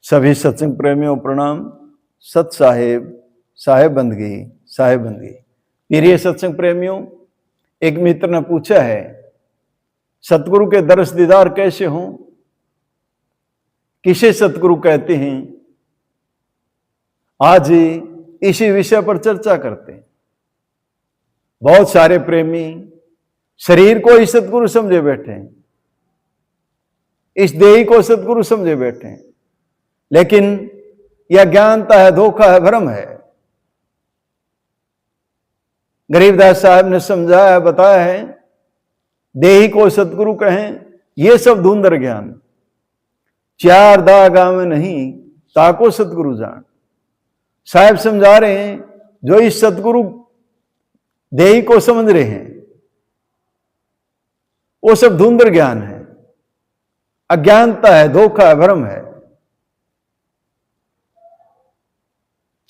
सभी सत्संग प्रेमियों प्रणाम। सत साहेब, साहेब बंदगी। प्रिय सत्संग प्रेमियों, एक मित्र ने पूछा है सतगुरु के दर्श दीदार कैसे हों, किसे सतगुरु कहते हैं। आज इसी विषय पर चर्चा करते हैं। बहुत सारे प्रेमी शरीर को ही सतगुरु समझे बैठे हैं, इस देही को सतगुरु समझे बैठे हैं, लेकिन यह ज्ञानता है, धोखा है, भ्रम है। गरीबदास साहब ने समझाया, बताया है, देही को सतगुरु कहें, यह सब धुंधर ज्ञान। चार दाग आवे नहीं, ताको सतगुरु जान। साहब समझा रहे हैं, जो इस सतगुरु देही को समझ रहे हैं वो सब धुंधर ज्ञान है, अज्ञानता है, धोखा है, भ्रम है।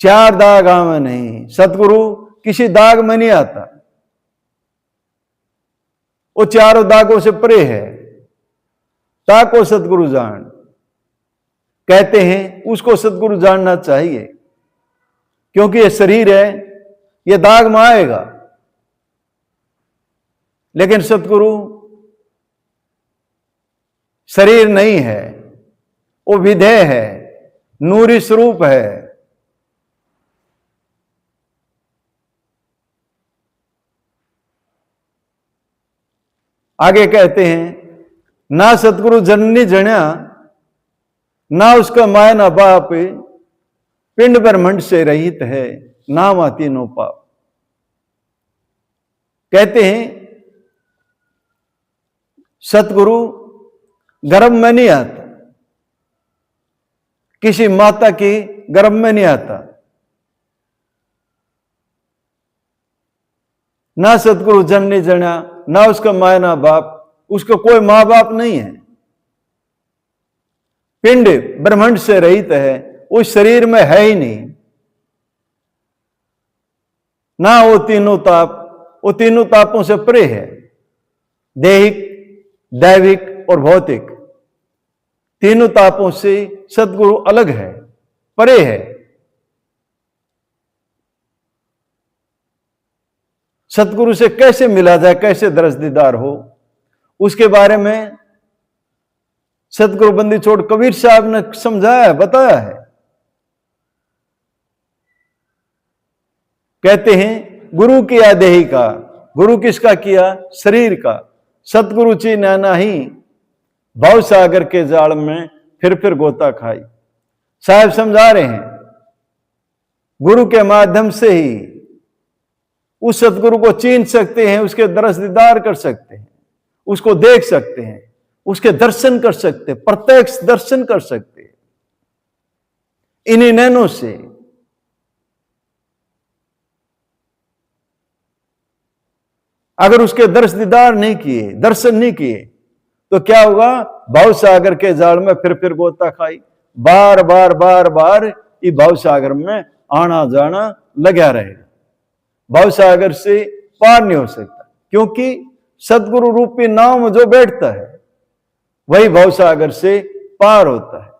चार दाग आवे नहीं, सतगुरु किसी दाग में नहीं आता, वो चारों दागों से परे है। ताको सतगुरु जान कहते हैं, उसको सतगुरु जानना चाहिए, क्योंकि ये शरीर है, ये दाग में आएगा। लेकिन सतगुरु शरीर नहीं है, वो विधेय है, नूरी स्वरूप है। आगे कहते हैं, ना सतगुरु जननी जण्या, ना उसका माया ना बाप, पिंड ब्रह्मंड से रहित है, नाम आती नो पाप। कहते हैं सतगुरु गर्भ में नहीं आता, किसी माता की गर्भ में नहीं आता। ना सतगुरु जननी जण्या, ना उसका माया ना बाप, उसका कोई मां बाप नहीं है। पिंड ब्रह्मांड से रहित है, उस शरीर में है ही नहीं। ना वो तीनों ताप, वो तीनों तापों से परे है। देहिक, दैविक और भौतिक, तीनों तापों से सतगुरु अलग है, परे है। सतगुरु से कैसे मिला जाए, कैसे दरस दीदार हो, उसके बारे में सतगुरु बंदी छोड़ कबीर साहब ने समझाया, बताया है। कहते हैं, गुरु किया देही का, गुरु किसका किया? शरीर का। सतगुरु चीन्हा नाही, भव सागर के जाल में फिर गोता खाई। साहब समझा रहे हैं, गुरु के माध्यम से ही उस सतगुरु को चीन सकते हैं, उसके दरस दीदार कर सकते हैं, उसको देख सकते हैं, उसके दर्शन कर सकते हैं, प्रत्यक्ष दर्शन कर सकते हैं इन्हीं नैनों से। अगर उसके दर्श दीदार नहीं किए, दर्शन नहीं किए, तो क्या होगा? भव सागर के जाल में फिर गोता खाई। बार बार ये भव सागर में आना जाना लगा रहेगा, भव सागर से पार नहीं हो सकता, क्योंकि सतगुरु रूपी नाव में जो बैठता है वही भव सागर से पार होता है।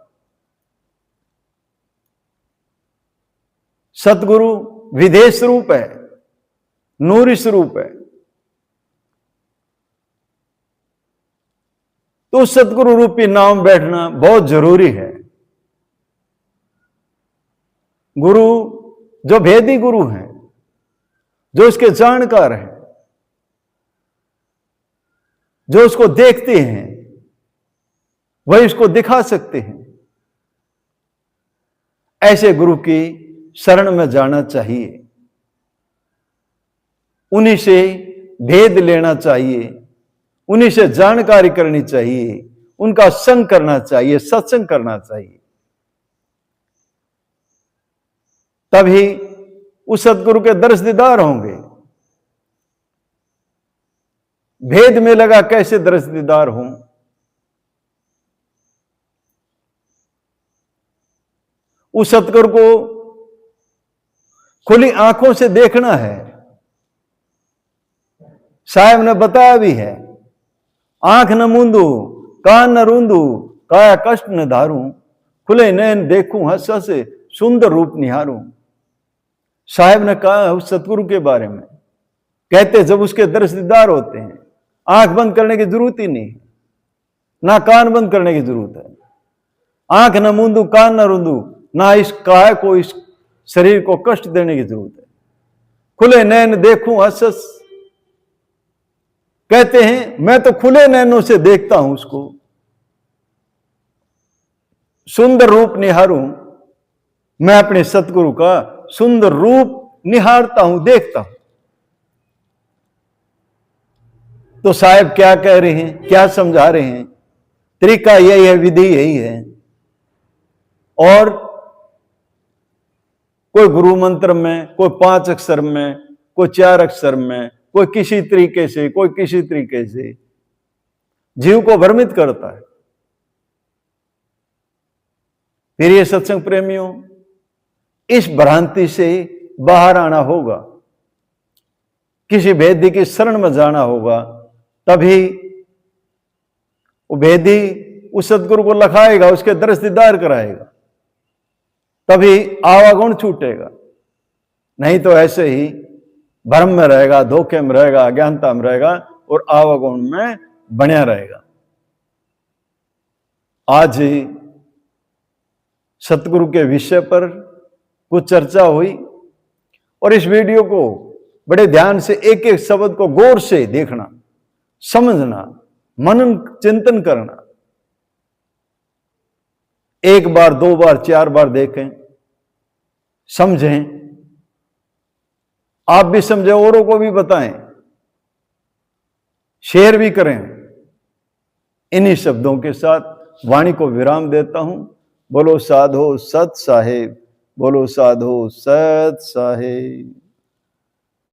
सतगुरु विधेय स्वरूप है, नूरी स्वरूप है। तो सतगुरु रूपी नाव में बैठना बहुत जरूरी है। गुरु जो भेदी गुरु हैं, जो इसके जानकार हैं, जो उसको देखते हैं, वही उसको दिखा सकते हैं। ऐसे गुरु की शरण में जाना चाहिए, उन्हीं से भेद लेना चाहिए, उन्हीं से जानकारी करनी चाहिए, उनका संग करना चाहिए, सत्संग करना चाहिए। तभी उस सतगुरु के दर्श दीदार होंगे। भेद में लगा कैसे दर्श दीदार हों? उस सतगुरु को खुली आंखों से देखना है। साहब ने बताया भी है, आंख न मूंदू, कान न रूंदू, काया कष्ट न धारू, खुले नयन देखूं, हंस हंस सुंदर रूप निहारूं। साहब ने कहा उस सतगुरु के बारे में, कहते जब उसके दर्श दीदार होते हैं, आंख बंद करने की जरूरत ही नहीं, ना कान बंद करने की जरूरत है। आंख न मूंदू, कान न रूंदू, ना इस काय को, इस शरीर को कष्ट देने की जरूरत है। खुले नयन देखूं, हंस हंस। कहते हैं मैं तो खुले नयनों से देखता हूं उसको, सुंदर रूप निहारूं। मैं अपने सतगुरु का सुंदर रूप निहारता हूं, देखता हूं। तो साहब क्या कह रहे हैं, क्या समझा रहे हैं? तरीका यही है, विधि यही है। और कोई गुरु मंत्र में, कोई 5 अक्षर में, कोई 4 अक्षर में, कोई किसी तरीके से, कोई किसी तरीके से जीव को भ्रमित करता है। फिर ये सत्संग प्रेमियों, इस भ्रांति से बाहर आना होगा, किसी वेदी की शरण में जाना होगा, तभी वो वेदी उस सदगुरु को लखाएगा, उसके दर्श दीदार कराएगा, तभी आवागुण छूटेगा। नहीं तो ऐसे ही भ्रम में रहेगा, धोखे में रहेगा, अज्ञानता में रहेगा और आवागुण में बना रहेगा। आज सतगुरु के विषय पर कुछ चर्चा हुई और इस वीडियो को बड़े ध्यान से एक एक शब्द को गौर से देखना, समझना, मनन चिंतन करना। 1 बार 2 बार 4 बार देखें, समझें, आप भी समझें, औरों को भी बताएं, शेयर भी करें। इन्हीं शब्दों के साथ वाणी को विराम देता हूं। बोलो साधो सत साहेब, बोलो साधो सत साहेब।